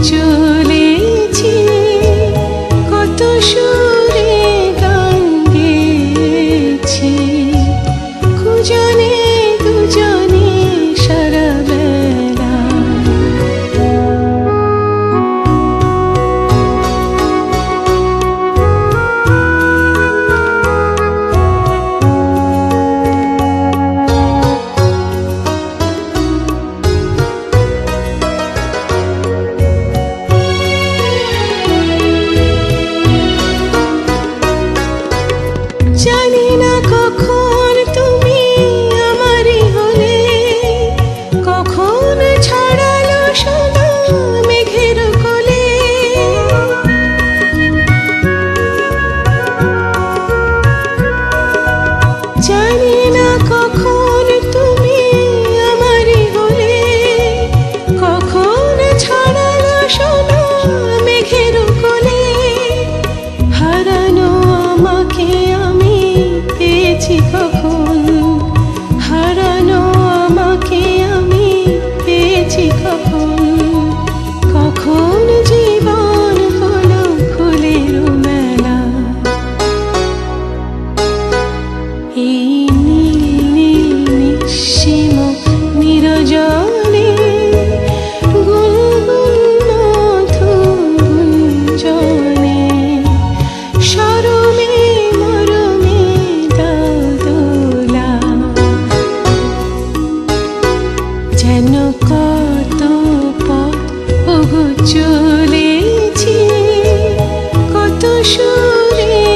চলেছি কত সুরে গান গেয়েছি খুঁজনে দুজনে সারা বেলা জানি না কখন তুমি আমারই হলে কখন ছড়ালো সোনা মেঘের কোলে জানি না কখন তুমি আমারই হলে কখন ছড়ালো সোনা মেঘের কোলে হারানো আমাকে পেয়েছি কখন হারানো আমাকে আমি পেয়েছি কখন কখন জীবন হলো ফুলের মেলা এই নীল নীল নিঃসীম নিরজনে গুনগুন মধু গুঞ্জনে সরমে মরমে দোলা যেন কত পথ ওগো চলেছি কত সুরে